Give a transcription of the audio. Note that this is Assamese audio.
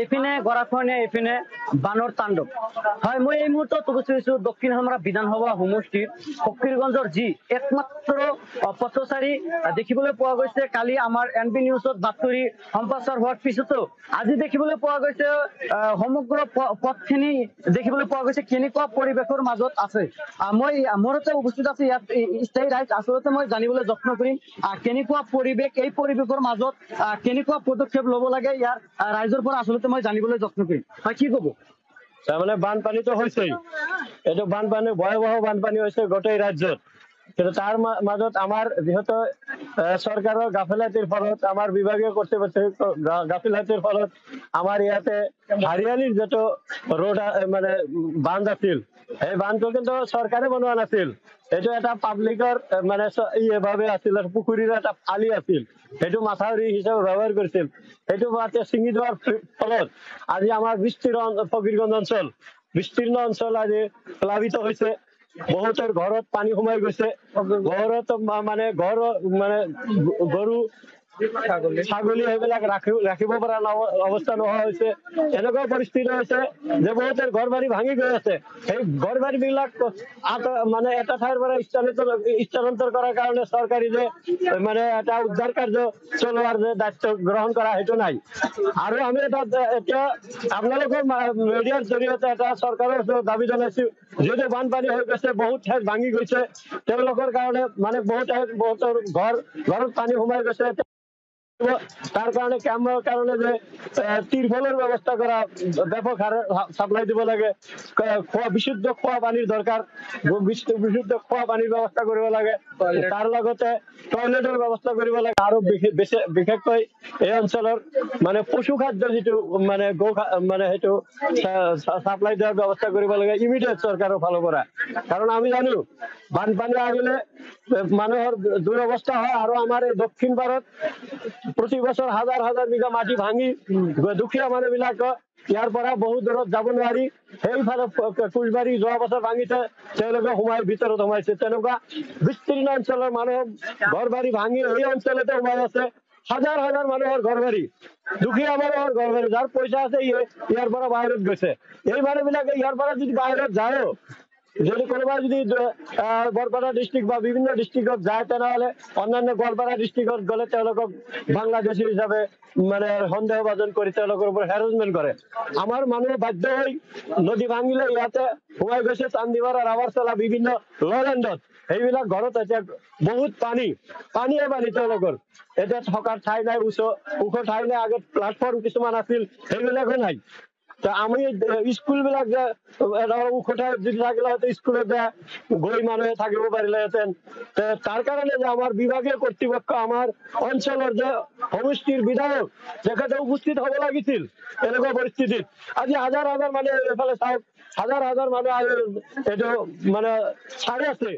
এইপিনে গৰাখহনীয়া এইপিনে বানৰ তাণ্ডৱ হয়। মই এই মুহূৰ্তত উপস্থিত হৈছো দক্ষিণ হামৰা বিধানসভা সমষ্টিৰ ফকীৰগঞ্জৰ যি একমাত্ৰ পথচাৰী দেখিবলৈ পোৱা গৈছে। কালি আমাৰ NB নিউজত বাতৰি সম্প্ৰচাৰ হোৱাৰ পিছতো আজি দেখিবলৈ পোৱা গৈছে সমগ্ৰ পথখিনি দেখিবলৈ পোৱা গৈছে কেনেকুৱা পৰিৱেশৰ মাজত আছে। মই মোৰ উপস্থিত আছো ইয়াত স্থায়ী ৰাইজ। আচলতে মই জানিবলৈ যত্ন কৰিম কেনেকুৱা পৰিৱেশ, এই পৰিৱেশৰ মাজত কেনেকুৱা পদক্ষেপ ল'ব লাগে ইয়াৰ ৰাইজৰ পৰা আচলতে মই জানিবলৈ যত্ন কৰিম। হয়, কি ক'ব? তাৰমানে বানপানীটো হৈছেই, এইটো বানপানী ভয়াৱহ বানপানী হৈছে গোটেই ৰাজ্যত। কিন্তু তাৰ মাজত আমাৰ যিহেতু চৰকাৰৰ গাফিলতিৰ ফলত, আমাৰ বিভাগীয় কৰ্তৃপক্ষৰ গাফিলতিৰ ফলত আমাৰ ইয়াতে হাৰিয়ালিৰ যিটো ৰোড মানে বান্ধ আছিল, সেই বান্ধটো কিন্তু চৰকাৰে বনোৱা নাছিল। এইটো এটা পাব্লিকৰ মানে ভাৱে আছিল, পুখুৰীৰ এটা আলি আছিল, সেইটো মাথাউৰি হিচাপে ব্যৱহাৰ কৰিছিল। সেইটো মাতে ছিঙি যোৱাৰ ফলত আজি আমাৰ ফকীৰগঞ্জ অঞ্চল বিস্তীৰ্ণ অঞ্চল আজি প্লাবিত হৈছে। বহুতৰ ঘৰত পানী সোমাই গৈছে, ঘৰত মানে গৰু ছাগলী সেইবিলাক ৰাখিব পৰা অৱস্থা নোহোৱা হৈছে। এনেকুৱা পৰিস্থিতি হৈছে যে বহুতৰ ঘৰ বাৰী ভাঙি গৈ আছে। সেই ঘৰ বাৰী বিলাক মানে এটা ঠাইৰ পৰা স্থানান্তৰ কৰাৰ কাৰণে চৰকাৰী যে মানে এটা উদ্ধাৰ কাৰ্য চলোৱাৰ যে দায়িত্ব গ্ৰহণ কৰা, সেইটো নাই। আৰু আমি এতিয়া আপোনালোকৰ মিডিয়াৰ জৰিয়তে এটা চৰকাৰৰ দাবী জনাইছো, যিহেতু বানপানী হৈ গৈছে, বহুত ঠাইত ভাঙি গৈছে, তেওঁলোকৰ কাৰণে মানে বহুতৰ ঘৰত পানী সোমাই গৈছে। তাৰ কাৰণে কেম্পৰ কাৰণে যে তিৰফলৰ ব্যৱস্থা কৰা, ব্যাপক হাৰে সাপ্লাই দিব লাগে। বিশুদ্ধ খোৱা পানীৰ দৰকাৰ, বিশুদ্ধ খোৱা পানীৰ ব্যৱস্থা কৰিব লাগে। তাৰ লগতে টয়লেটৰ ব্যৱস্থা কৰিব লাগে। আৰু বিশেষকৈ এই অঞ্চলৰ মানে পশু খাদ্য যিটো মানে মানে সেইটো সাপ্লাই দিয়াৰ ব্যৱস্থা কৰিব লাগে ইমিডিয়েট চৰকাৰৰ ফালৰ পৰা। কাৰণ আমি জানো বানপানী আহিলে মানুহৰ দুৰৱস্থা হয়। আৰু আমাৰ এই দক্ষিণ পাৰত প্ৰতি বছৰ হাজাৰ হাজাৰ বিঘা মাটি ভাঙি দুখীয়া মানুহ বিলাক ইয়াৰ পৰা বহুত দূৰত যাব নোৱাৰি সেইফালে কোচবাৰী যোৱা বছৰ ভাঙিছে, তেওঁলোকে ভিতৰত সোমাইছে। তেনেকুৱা বিস্তীৰ্ণ অঞ্চলৰ মানুহ ঘৰ বাৰী ভাঙি এই অঞ্চলতে সোমাই আছে। হাজাৰ হাজাৰ মানুহৰ ঘৰ বাৰী, দুখীয়া মানুহৰ ঘৰ বাৰী, যাৰ পইচা আছে ইয়াৰ পৰা বাহিৰত গৈছে। এই মানুহ বিলাকে ইয়াৰ পৰা যদি বাহিৰত যায়, যদি কোনোবাই যদি বৰপেটা ডিষ্ট্ৰিক্ট বা বিভিন্ন ডিষ্ট্ৰিক্টত যায়, তেনেহলে অন্যান্য গোৱালপাৰা ডিষ্ট্ৰিক্টত গ'লে তেওঁলোকক বাংলাদেশী হিচাপে মানে সন্দেহভাজন কৰি তেওঁলোকৰ ওপৰত হেৰাচমেণ্ট কৰে। আমাৰ মানুহ বাধ্য হৈ নদী ভাঙিলে ইয়াতে সোমাই গৈছে। চান্দিৱাৰা, ৰাৱাৰচলা, বিভিন্ন ললেণ্ডত সেইবিলাক ঘৰত এতিয়া বহুত পানীয়ে তেওঁলোকৰ এতিয়া থকাৰ ঠাই নাই, ওখ ঠাই নাই। আগত প্লাটফৰ্ম কিছুমান আছিল, সেইবিলাকো নাই। আমি স্কুল বিলাক যে ওখ ঠাইত যদি থাকিলে হয়তো স্কুলত গৈ মানুহে থাকিব পাৰিলেহেঁতেন। তাৰ কাৰণে যে আমাৰ বিভাগীয় কৰ্তৃপক্ষ, আমাৰ অঞ্চলৰ যে সমষ্টিৰ বিধায়ক তেখেতে উপস্থিত হ'ব লাগিছিল। এনেকুৱা পৰিস্থিতিত আজি হাজাৰ হাজাৰ মানুহ এইফালে চাওক, হাজাৰ হাজাৰ মানুহ এইটো মানে চাই আছে